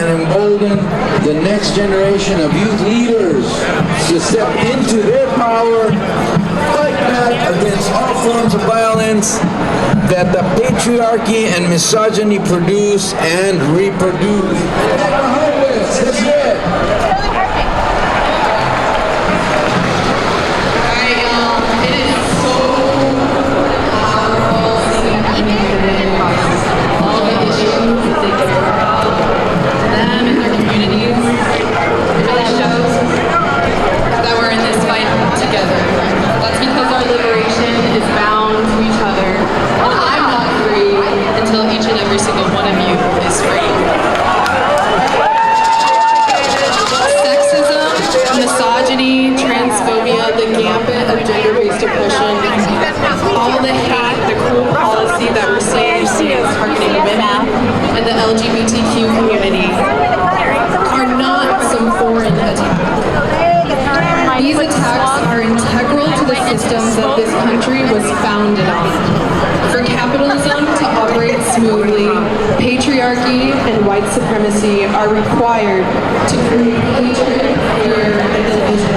and embolden the next generation of youth leaders to step into their power, fight back against all forms of violence that the patriarchy and misogyny produce and reproduce. That's it. LGBTQ community are not some foreign attack. These attacks are integral to the systems that this country was founded on. For capitalism to operate smoothly, patriarchy and white supremacy are required to create hatred, fear, and division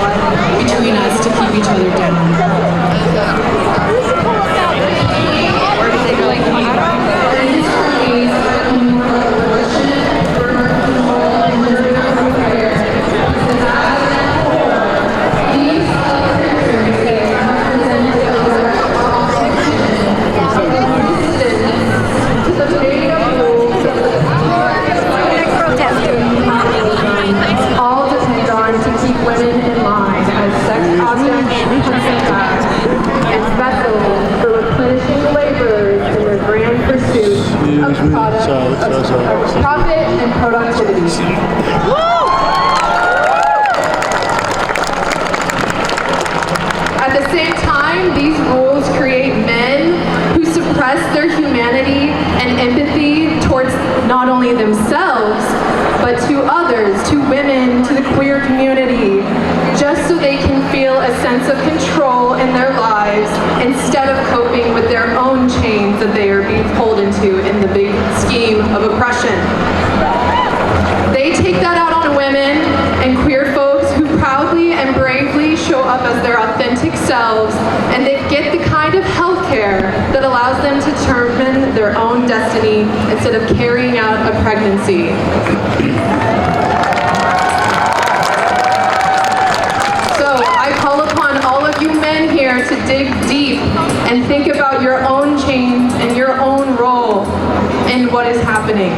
between us to keep each other down. Profit and productivity. At the same time, these rules create men who suppress their humanity and empathy towards not only themselves, but to others, to women, to the queer community, just so they can feel a sense of control in their lives instead of coping with their own chains that they are being pulled into in the big scheme of oppression. They take that out on women and queer folks who proudly and bravely show up as their authentic selves, and they get the kind of health care that allows them to determine their own destiny instead of carrying out a pregnancy. To dig deep and think about your own chains and your own role in what is happening.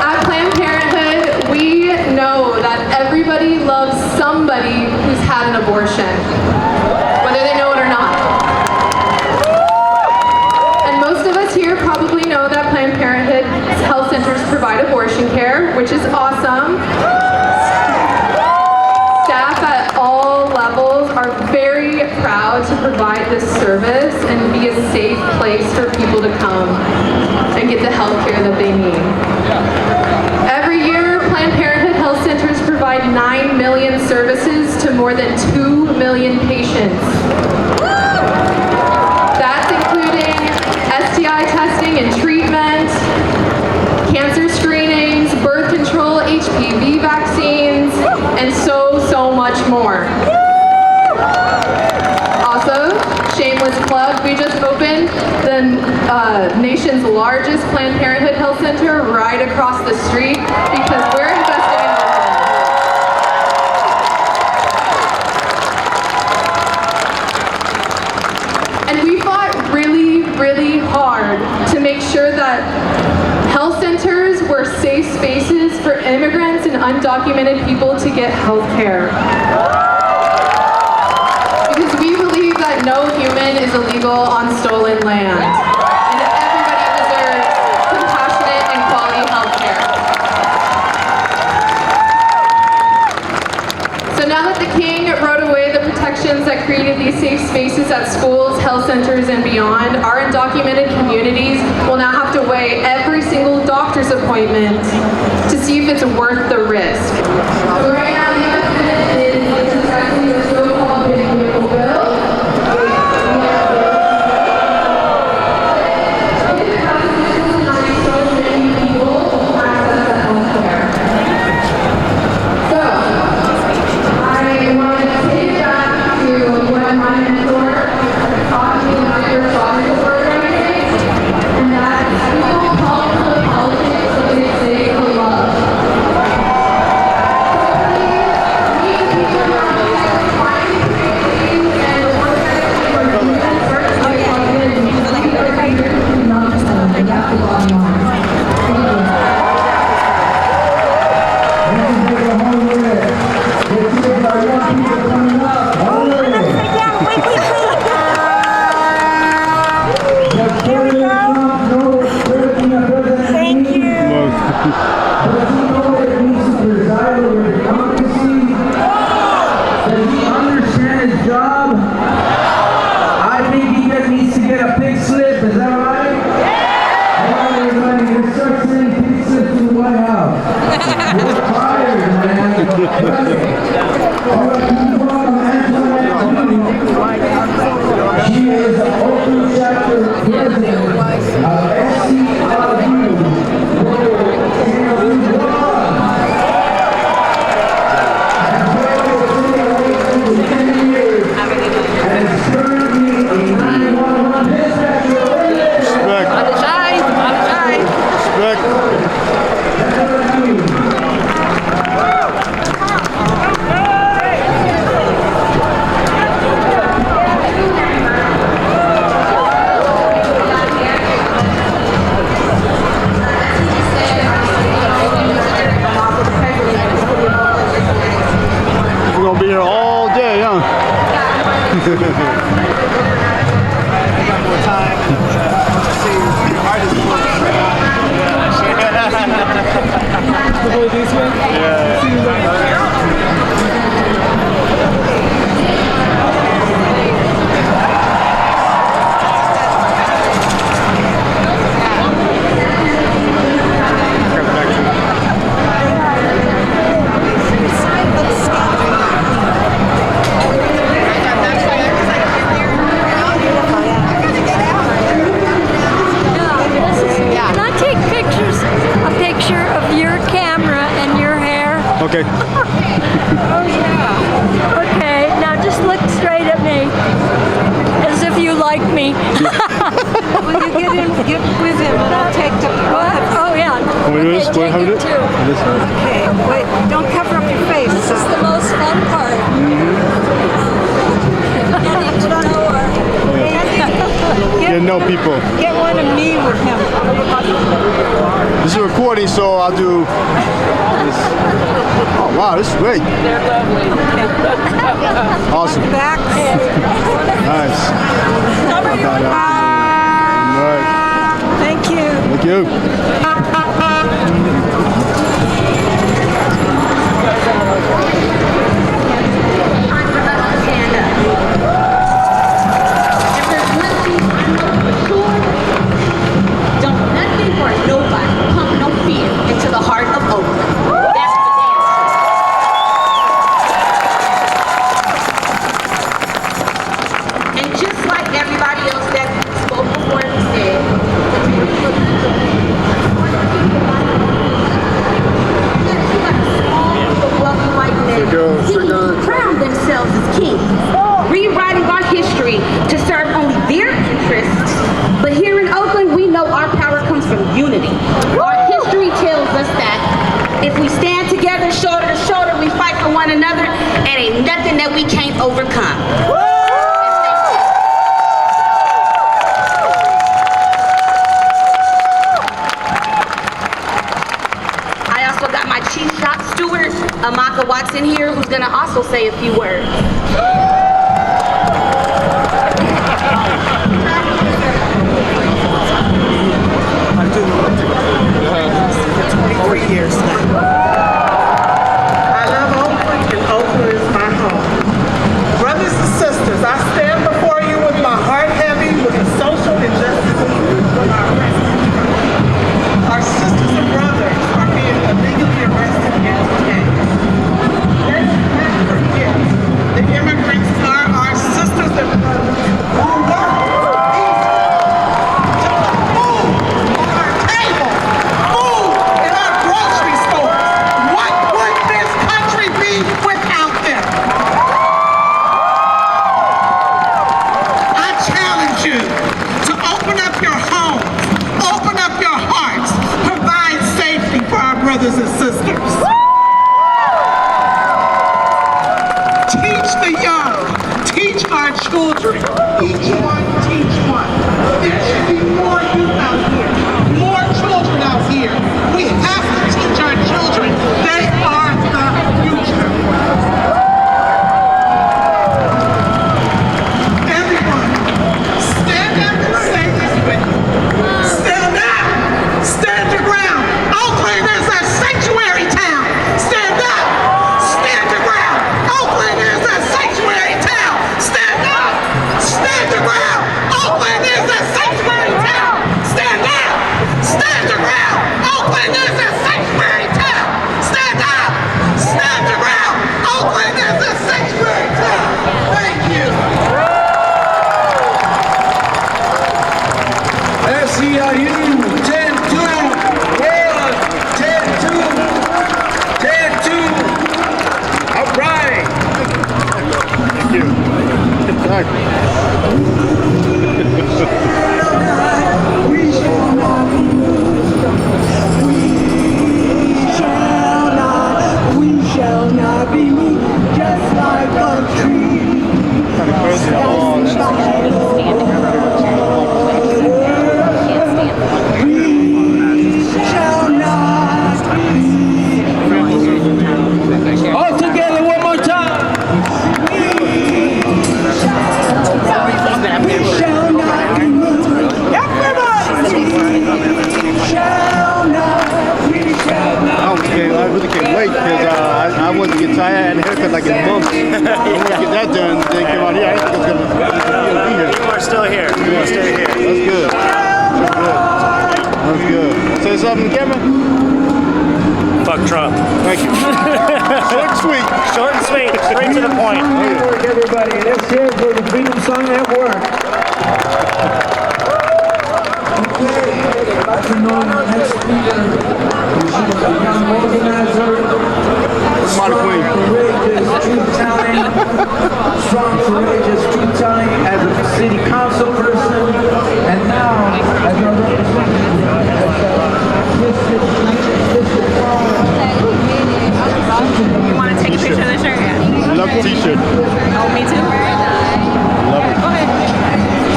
At Planned Parenthood, we know that everybody loves somebody who's had an abortion, whether they know it or not. And most of us here probably know that Planned Parenthood health centers provide abortion care, which is awesome. Are very proud to provide this service and be a safe place for people to come and get the health care that they need. Every year, Planned Parenthood health centers provide 9 million services to more than 2 million patients. That's including STI testing and treatment, cancer screenings, birth control, HPV vaccines, and so much more. Shameless plug, we just opened the nation's largest Planned Parenthood health center right across the street because we're investing in Oakland. And we fought really hard to make sure that health centers were safe spaces for immigrants and undocumented people to get health care. No human is illegal on stolen land, and everybody deserves compassionate and quality health care. So now that the King wrote away the protections that created these safe spaces at schools, health centers, and beyond, our undocumented communities will now have to weigh every single doctor's appointment to see if it's worth the risk. So right now, the estimate is protecting the so-called big beautiful bill. She is the Oakland chapter president of SCRU. We're gonna be here all day, huh? Can I take a picture of your camera and your hair? Okay. Oh yeah. Okay, now just look straight at me, as if you like me. Will you get with him and I'll take the Oh yeah. Can we do this? Okay, How take do it it? too. Okay, wait, don't cover up your face. This is the most fun part. Getting to know her. Get to know people. Get one of me with him. This is a recording, so I'll do this. Oh wow, this is great. Awesome. Back. Nice. All right. Thank you. Thank you. Don't nothing or nobody pump no fear into the heart of Oakland. That's the damn truth. And just like everybody else that spoke before me said, wealthy white men who crown themselves as kings, rewriting our history to serve only their interests. But here in Oakland, we know our power comes from unity. Our history tells us that if we stand together, shoulder to shoulder, we fight for one another, and ain't nothing that we can't overcome. I also got my chief shop steward, Amaka Watson here, who's gonna also say a few words. I love Oakland, and Oakland is my home. Brothers and sisters, I stand before you with my heart heavy with the social injustice of our residents. Our sisters and brothers are being illegally arrested and detained. Let's not forget, the immigrants are our sisters and brothers who work to put food on our table, food in our grocery stores. be me, just like a tree. Kind of crazy how long We shall not be. All together one more time. We shall not be moved. Okay, I really can't wait because I wanted to get tired. I had a haircut like in months. I wanted to get that done. Then came out here. I didn't think it was gonna be here. We're still here. We're still here. That's good. That's good. Say something, Kevin. Fuck Trump. Thank you. Short and sweet. Short and sweet. Straight to the point. Good work, everybody. Let's hear it for the Freedom Song Network. Okay, I'd like to know our next speaker. She was a young organizer, strong, courageous, truth-telling, as a city council person, and now as a You want to take a picture of the shirt? Yeah. Love the t-shirt. Oh, me too. Love it.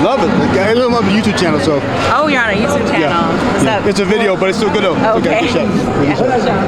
Love it. I hit him up on the YouTube channel, so. Oh, you're on a YouTube channel. Yeah. What's up? It's a video, but it's still good though. Okay. Good shot. Good shot.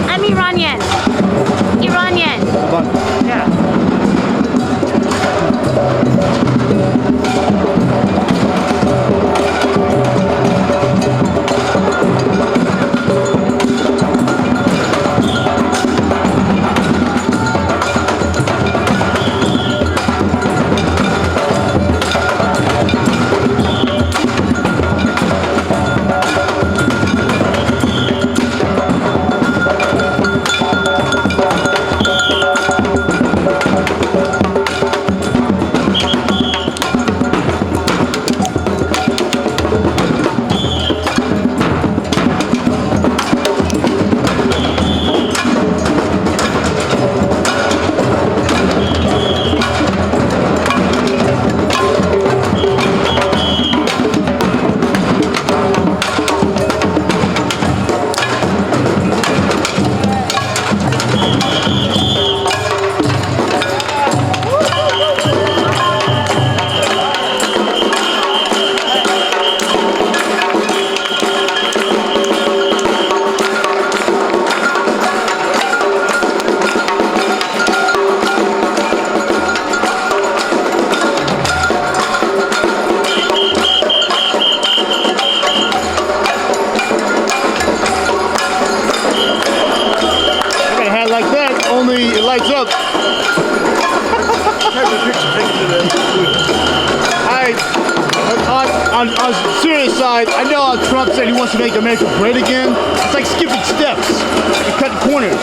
I'm Iranian. Iranian. Yeah. lights up. On the serious side, I know how Trump said he wants to make America great again. It's like skipping steps and cutting corners.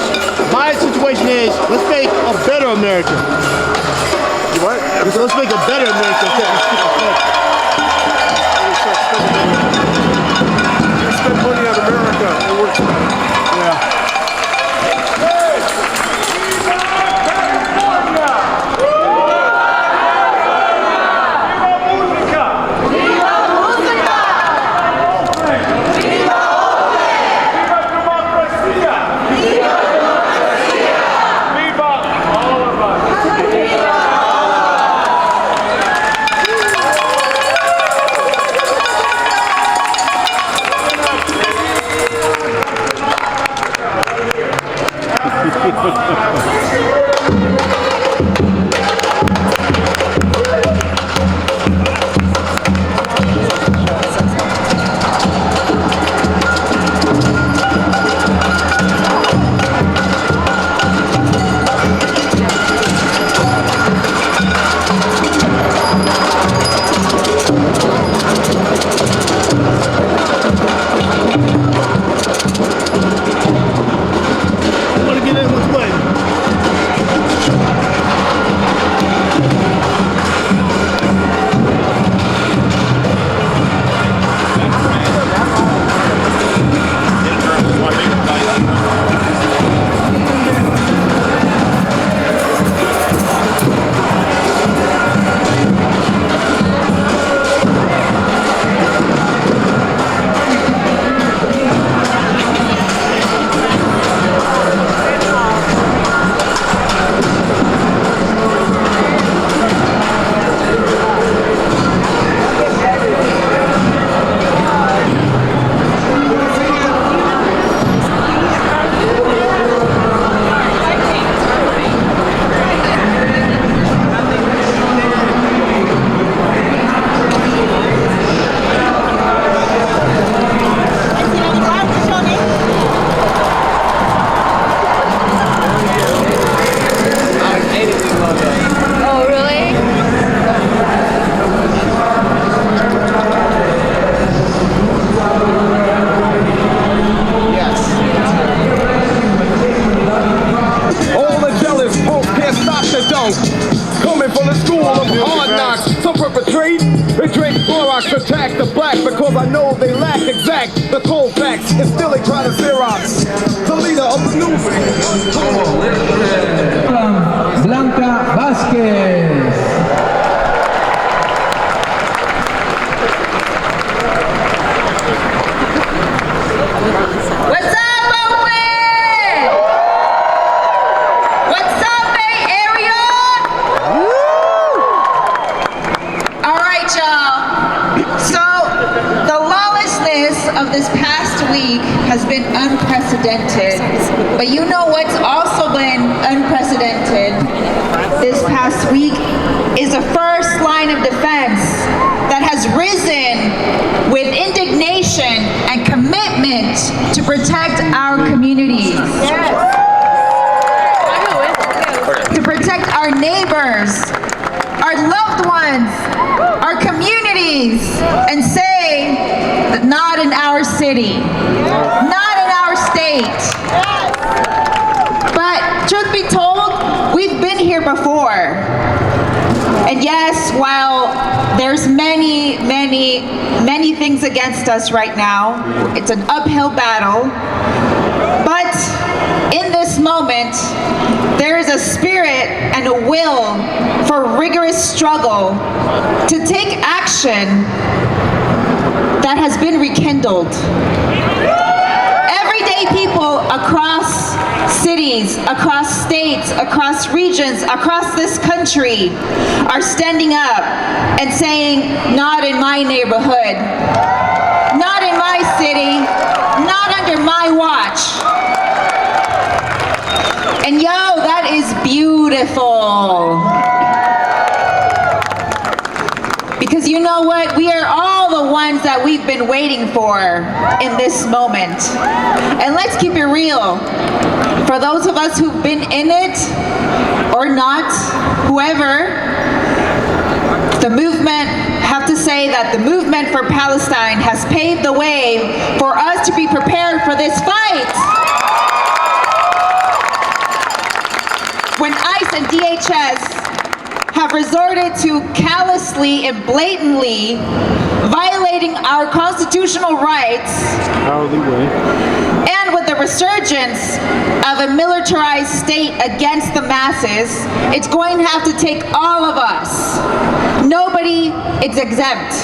My situation is, let's make a better America. What? Let's make a better America instead of skipping steps. You spend money on America, it works. Yeah. Viva! against the black because I know they lack exact the cold facts and still they try to Xerox the leader of the movement. Blanca Vasquez. What's up, Oakland? What's up, Bay Area? All right, y'all. So, the lawlessness of this past week has been unprecedented. But you know what's also been unprecedented this past week is a first line of defense that has risen with indignation and commitment to protect our communities. To protect our neighbors, our loved ones, our communities, and say that not in our city, not in our state. But truth be told, we've been here before. And yes, while there's many things against us right now, it's an uphill battle. But in this moment, there is a spirit and a will for rigorous struggle to take action that has been rekindled. Everyday people across cities, across states, across regions, across this country are standing up and saying, not in my neighborhood, not in my city, not under my watch. And yo, that is beautiful. Because you know what? We are all the ones that we've been waiting for in this moment. And let's keep it real. For those of us who've been in it, or not, whoever, the movement, have to say that the movement for Palestine has paved the way for us to be prepared for this fight. When ICE and DHS have resorted to callously and blatantly violating our constitutional rights, and with the resurgence of a militarized state against the masses, it's going to have to take all of us. Nobody is exempt.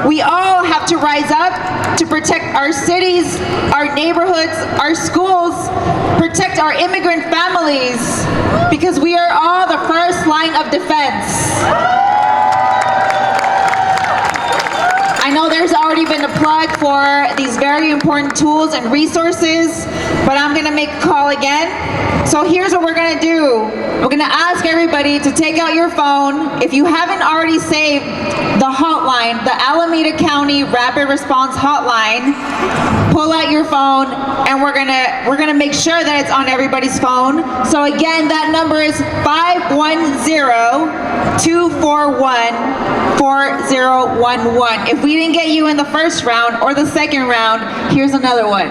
We all have to rise up to protect our cities, our neighborhoods, our schools, protect our immigrant families, because we are all the first line of defense. I know there's already been a plug for these very important tools and resources, but I'm gonna make a call again. So here's what we're gonna do. We're gonna ask everybody to take out your phone. If you haven't already saved the hotline, the Alameda County Rapid Response Hotline, pull out your phone, and we're gonna make sure that it's on everybody's phone. So again, that number is 510-241-4011. If we didn't get you in the first round or the second round, here's another one.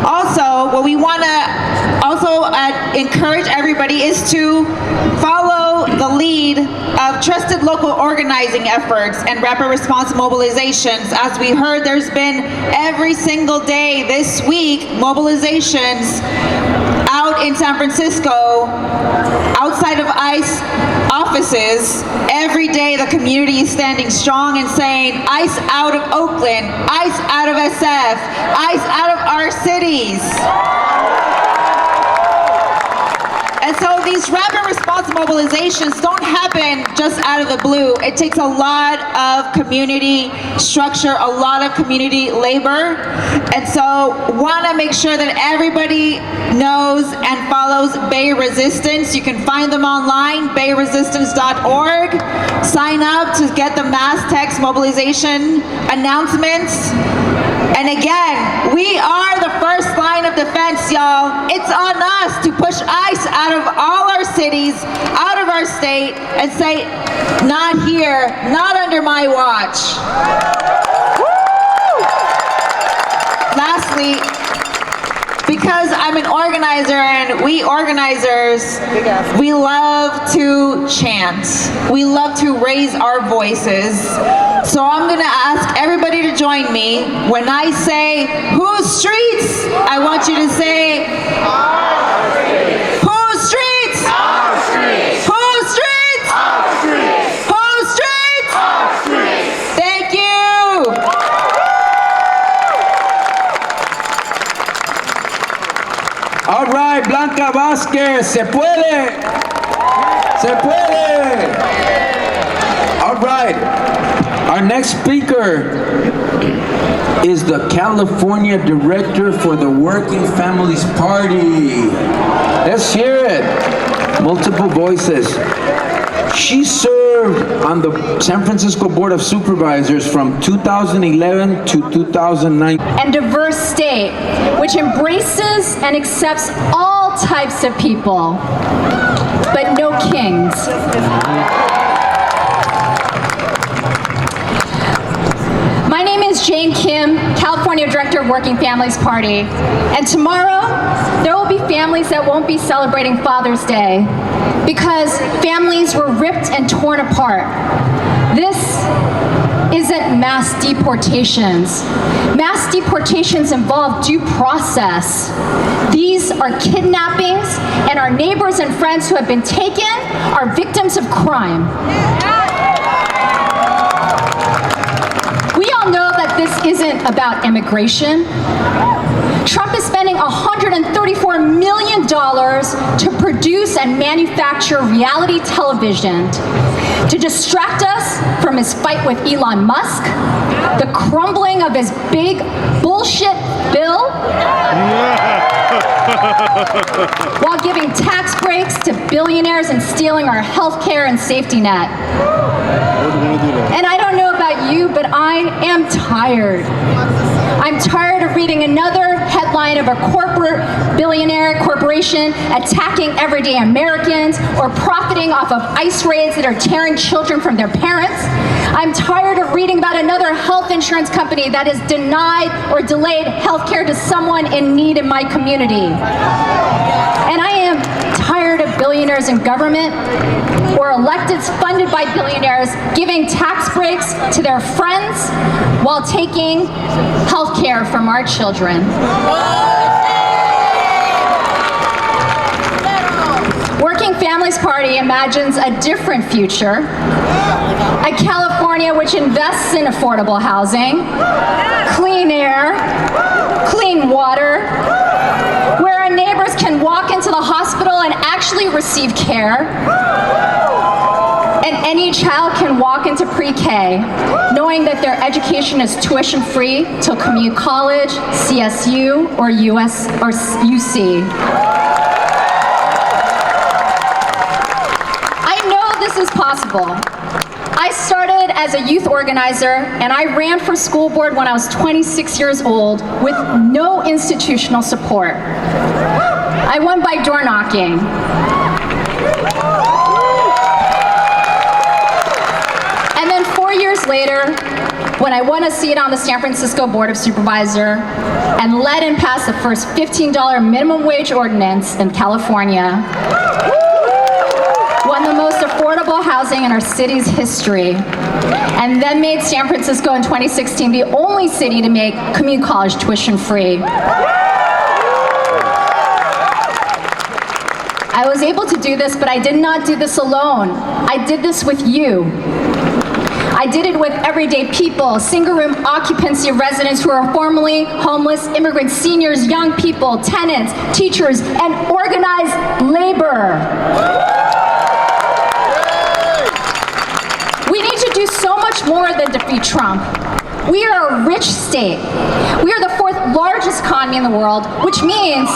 Also, what we want to encourage everybody is to follow the lead of trusted local organizing efforts and rapid response mobilizations. As we heard, there's been every single day this week mobilizations out in San Francisco, outside of ICE offices. Every day the community is standing strong and saying, ICE out of Oakland, ICE out of SF, ICE out of our cities. And so these rapid response mobilizations don't happen just out of the blue. It takes a lot of community structure, a lot of community labor. And so want to make sure that everybody knows and follows Bay Resistance. You can find them online, bayresistance.org. Sign up to get the mass text mobilization announcements. And again, we are the first line of defense, y'all. It's on us to push ICE out of all our cities, out of our state, and say, not here, not under my watch. Lastly, because I'm an organizer, and we organizers, we love to chant. We love to raise our voices. So I'm gonna ask everybody to join me. When I say, whose streets? I want you to say, our streets. Whose streets? Our streets. Whose streets? Our streets. Whose streets? Our streets. Thank you. All right, Blanca Vázquez, se puede. Se puede. All right. Our next speaker is the California Director for the Working Families Party. Let's hear it. Multiple voices. She served on the San Francisco Board of Supervisors from 2011 to 2009. And diverse state, which embraces and accepts all types of people, but no kings. My name is Jane Kim, California Director of Working Families Party. And tomorrow, there will be families that won't be celebrating Father's Day because families were ripped and torn apart. This isn't mass deportations. Mass deportations involve due process. These are kidnappings, and our neighbors and friends who have been taken are victims of crime. We all know that this isn't about immigration. Trump is spending $134 million to produce and manufacture reality television to distract us from his fight with Elon Musk, the crumbling of his big bullshit bill, while giving tax breaks to billionaires and stealing our health care and safety net. And I don't know about you, but I am tired. I'm tired of reading another headline of a corporate billionaire corporation attacking everyday Americans or profiting off of ICE raids that are tearing children from their parents. I'm tired of reading about another health insurance company that has denied or delayed health care to someone in need in my community. And I am tired of billionaires in government or electeds funded by billionaires giving tax breaks to their friends while taking health care from our children. Working Families Party imagines a different future, a California which invests in affordable housing, clean air, clean water, where our neighbors can walk into the hospital and actually receive care, and any child can walk into pre-K knowing that their education is tuition-free till community college, CSU, or US or UC. I know this is possible. I started as a youth organizer, and I ran for school board when I was 26 years old with no institutional support. I won by door knocking. And then 4 years later, when I won a seat on the San Francisco Board of Supervisors and led and passed the first $15 minimum wage ordinance in California, won the most affordable housing in our city's history, and then made San Francisco in 2016 the only city to make community college tuition free. I was able to do this, but I did not do this alone. I did this with you. I did it with everyday people, single-room occupancy residents who are formerly homeless, immigrants, seniors, young people, tenants, teachers, and organized labor. We need to do so much more than defeat Trump. We are a rich state. We are the fourth largest economy in the world, which means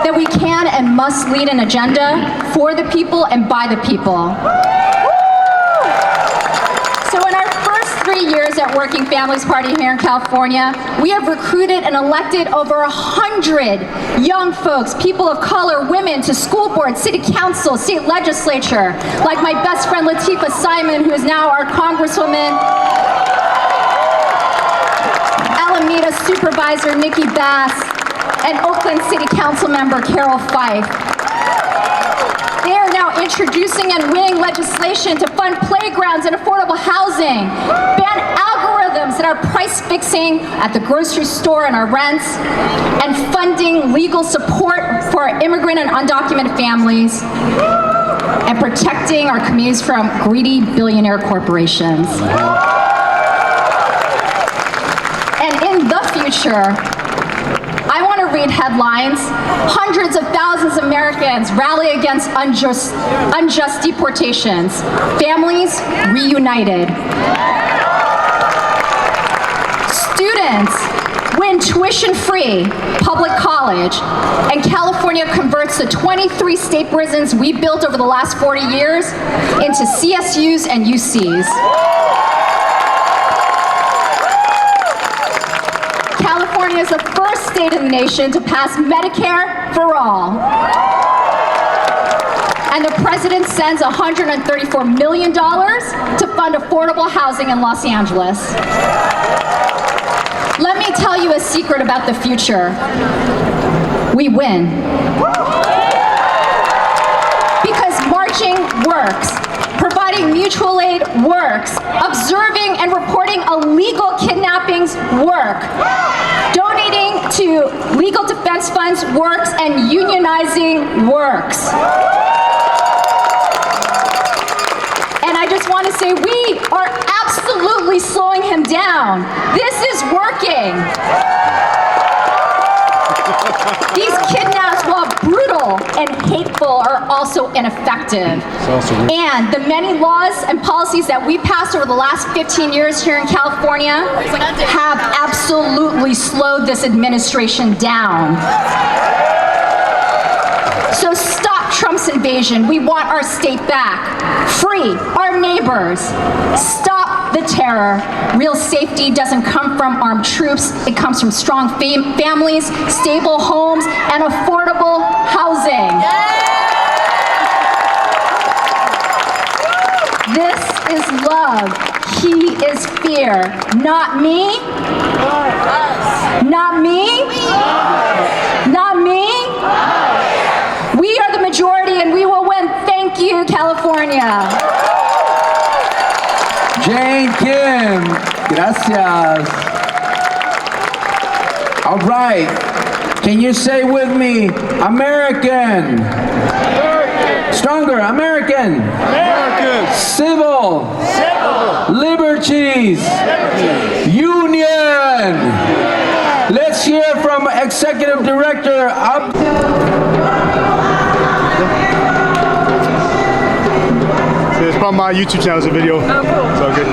that we can and must lead an agenda for the people and by the people. So in our first 3 years at Working Families Party here in California, we have recruited and elected over 100 young folks, people of color, women, to school board, city council, state legislature, like my best friend Latifah Simon, who is now our Congresswoman, Alameda Supervisor Nikki Bass, and Oakland City Council member Carol Fife. They are now introducing and winning legislation to fund playgrounds and affordable housing, ban algorithms that are price fixing at the grocery store and our rents, and funding legal support for our immigrant and undocumented families, and protecting our communities from greedy billionaire corporations. And in the future, I want to read headlines. Hundreds of thousands of Americans rally against unjust deportations. Families reunited. Students win tuition-free public college, and California converts the 23 state prisons we built over the last 40 years into CSUs and UCs. California is the first state in the nation to pass Medicare for all. And the president sends $134 million to fund affordable housing in Los Angeles. Let me tell you a secret about the future. We win. Because marching works. Providing mutual aid works. Observing and reporting illegal kidnappings work. Donating to legal defense funds works, and unionizing works. And I just want to say we are absolutely slowing him down. This is working. These kidnaps, while brutal and hateful, are also ineffective. And the many laws and policies that we passed over the last 15 years here in California have absolutely slowed this administration down. So stop Trump's invasion. We want our state back. Free our neighbors. Stop the terror. Real safety doesn't come from armed troops. It comes from strong families, stable homes, and affordable housing. This is love. He is fear. Not me. Not me. Not me. We are the majority and we will win. Thank you, California. Jane Kim, gracias. All right, can you say with me, American? American. Stronger, American. American. Civil. Civil. Liberties. Liberties. Union. Let's hear from Executive Director It's from my YouTube channel, it's a video. Oh, cool. It's all good.